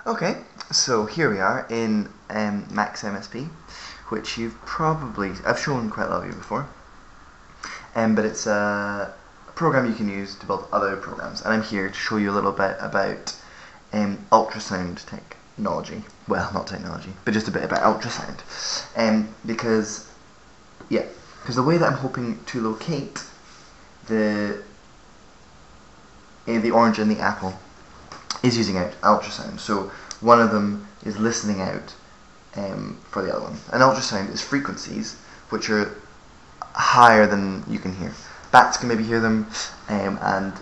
Okay, so here we are in Max MSP, which I've shown quite a lot of you before, but it's a program you can use to build other programs, and I'm here to show you a little bit about ultrasound technology. Well, not technology, but just a bit about ultrasound, because the way that I'm hoping to locate the orange and the apple is using out ultrasound. So one of them is listening out for the other one. An ultrasound is frequencies which are higher than you can hear. Bats can maybe hear them, and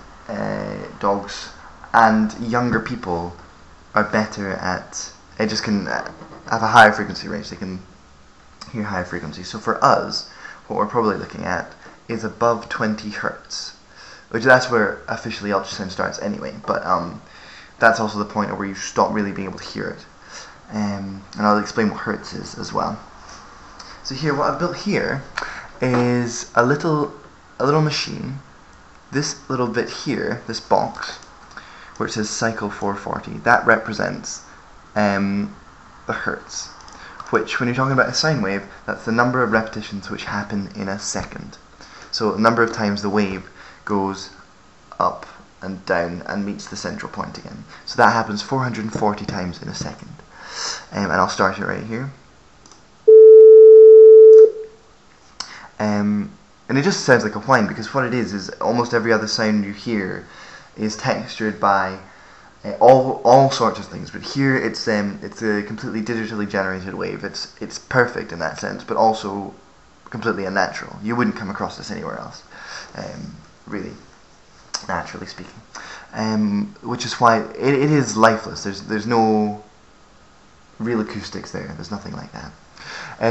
dogs, and younger people are better at, just can have a higher frequency range. They can hear higher frequencies. So for us, what we're probably looking at is above 20 hertz, which that's where officially ultrasound starts anyway, but that's also the point where you stop really being able to hear it. And I'll explain what hertz is as well. So here, what I've built here is a little machine. This little bit here, this box, where it says cycle 440, that represents the hertz, which when you're talking about a sine wave, that's the number of repetitions which happen in a second. So the number of times the wave goes up and down and meets the central point again. So that happens 440 times in a second. And I'll start it right here. And it just sounds like a whine, because what it is almost every other sound you hear is textured by all sorts of things. But here it's a completely digitally generated wave. It's perfect in that sense, but also completely unnatural. You wouldn't come across this anywhere else, really, naturally speaking. Which is why it is lifeless. There's no real acoustics there. There's nothing like that.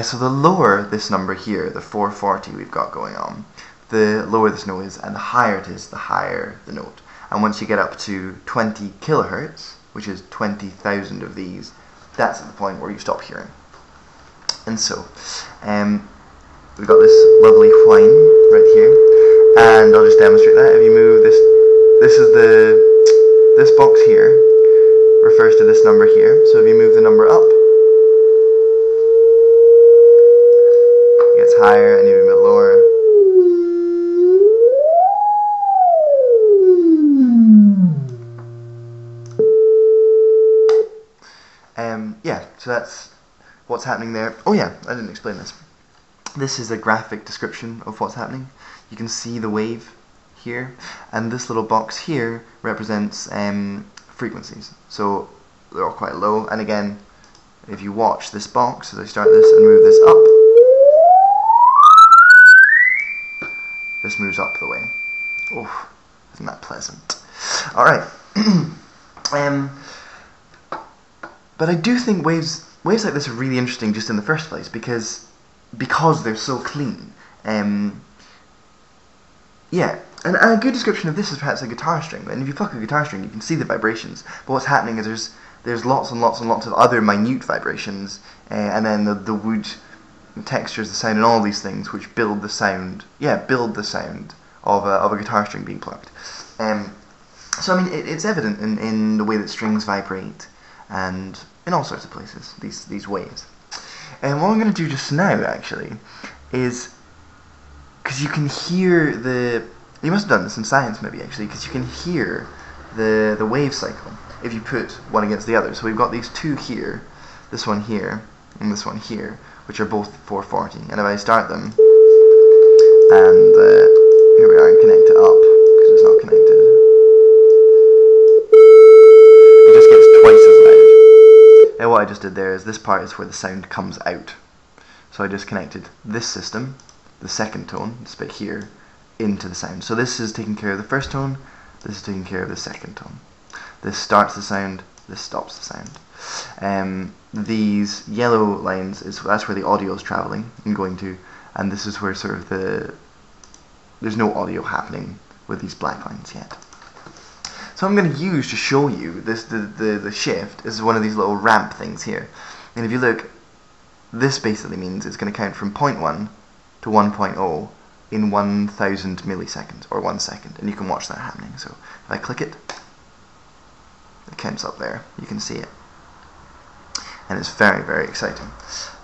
So the lower this number here, the 440 we've got going on, the lower this note is, and the higher it is, the higher the note. And once you get up to 20 kilohertz, which is 20,000 of these, that's at the point where you stop hearing. And so, we've got this lovely whine right here, and I'll just demonstrate that. If you move this box here refers to this number here. So if you move the number up, it gets higher, and you move it lower. So that's what's happening there. Oh yeah, I didn't explain this. This is a graphic description of what's happening. You can see the wave here, and this little box here represents frequencies. So they're all quite low, and again, if you watch this box as I start this and move this up, this moves up the way. Oh, isn't that pleasant? Alright. But I do think waves like this are really interesting just in the first place, because they're so clean. Yeah, and a good description of this is perhaps a guitar string. And if you pluck a guitar string, you can see the vibrations. But what's happening is there's lots and lots and lots of other minute vibrations, and then the wood textures, the sound, and all these things which build the sound. Yeah, build the sound of a guitar string being plucked. So I mean, it's evident in the way that strings vibrate, and in all sorts of places, these waves. And what I'm going to do just now, actually, is, because you can hear you must have done this in science maybe, actually, because you can hear the wave cycle if you put one against the other. So we've got these two here, this one here, and this one here, which are both 440. And if I start them, and here we are, and connect it up, because it's not connected, it just gets twice as loud. And what I just did there is this part is where the sound comes out. So I just connected this system, the second tone, this bit here, into the sound. So this is taking care of the first tone, this is taking care of the second tone. This starts the sound, this stops the sound. These yellow lines, that's where the audio is travelling and going to, and this is where sort of there's no audio happening with these black lines yet. So I'm going to use to show you the shift is one of these little ramp things here. And if you look, this basically means it's going to count from 0.1 to 1.0 in 1,000 milliseconds, or 1 second. And you can watch that happening. So if I click it, it counts up there. You can see it. and it's very, very exciting.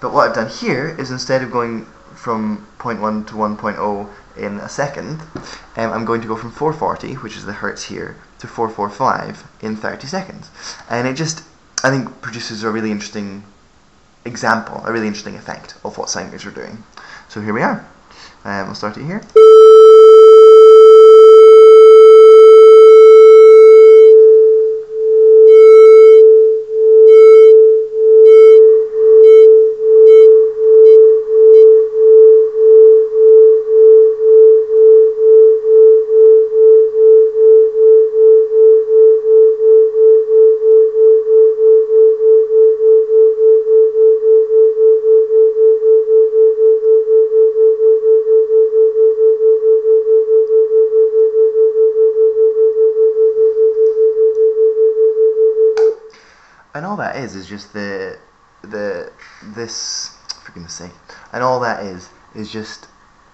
But what I've done here is, instead of going from 0.1 to 1.0 in a second, I'm going to go from 440, which is the hertz here, to 445 in 30 seconds. And it just, I think, produces a really interesting example, a really interesting effect of what sine waves are doing. So here we are. We'll start it here. And all that is just this, for goodness sake, and all that is just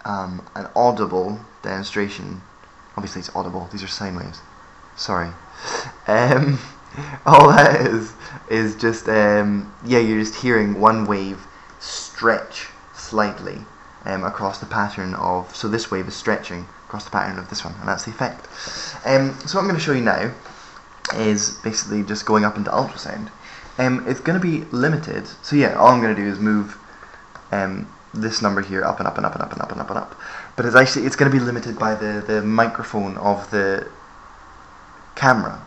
an audible demonstration. Obviously it's audible, these are sine waves, sorry. All that is just, yeah, you're just hearing one wave stretch slightly across the pattern of, so this wave is stretching across the pattern of this one, and that's the effect. So what I'm going to show you now is basically just going up into ultrasound. It's going to be limited, so yeah, all I'm going to do is move this number here up and up and up and up and up and up and up. But it's going to be limited by the microphone of the camera.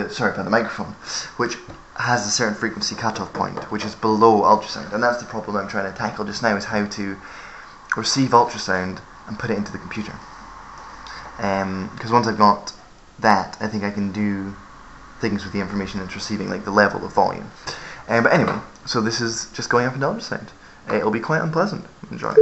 Sorry, by the microphone, which has a certain frequency cutoff point, which is below ultrasound. And that's the problem I'm trying to tackle just now, is how to receive ultrasound and put it into the computer. Because once I've got that, I think I can do things with the information it's receiving, like the level of volume. But anyway, so this is just going up into ultrasound. It'll be quite unpleasant. Enjoy it.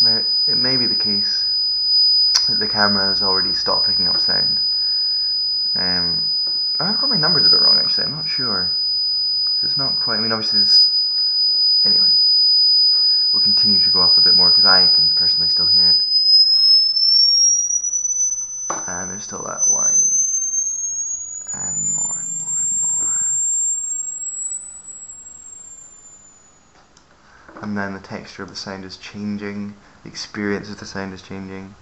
Now, it may be the case that the camera has already stopped picking up sound. I've got my numbers a bit wrong, actually. I'm not sure. It's not quite, I mean, obviously this, anyway, we'll continue to go up a bit more because I can personally still hear it. And there's still that whine, and more and more and more. And then the texture of the sound is changing, the experience of the sound is changing,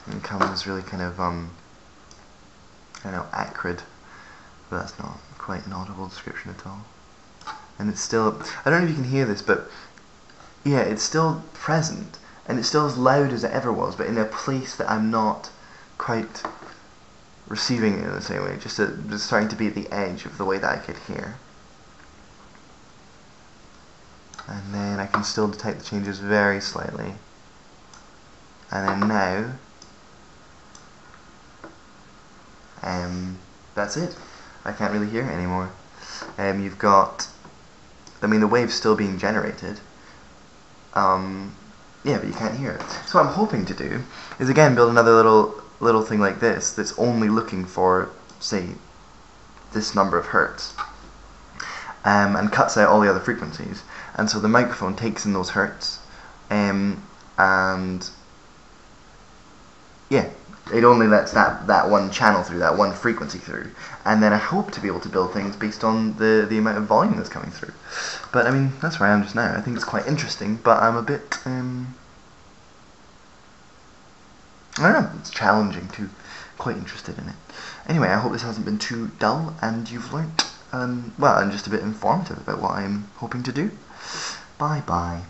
and it becomes really kind of, I don't know, acrid, but that's not quite an audible description at all. And it's still, I don't know if you can hear this, but yeah, it's still present, and it's still as loud as it ever was, but in a place that I'm not quite receiving it in the same way, just starting to be at the edge of the way that I could hear. And then I can still detect the changes very slightly. And then now, that's it. I can't really hear it anymore. You've got, I mean, the wave's still being generated. Yeah, but you can't hear it. So what I'm hoping to do is, again, build another little thing like this that's only looking for, say, this number of hertz, and cuts out all the other frequencies. And so the microphone takes in those hertz, and yeah, it only lets that one channel through, that one frequency through. And then I hope to be able to build things based on the amount of volume that's coming through. But I mean, that's where I am just now. I think it's quite interesting, but I'm a bit, I don't know, it's challenging too. Quite interested in it. Anyway, I hope this hasn't been too dull and you've learnt, well, and just a bit informative about what I'm hoping to do. Bye bye.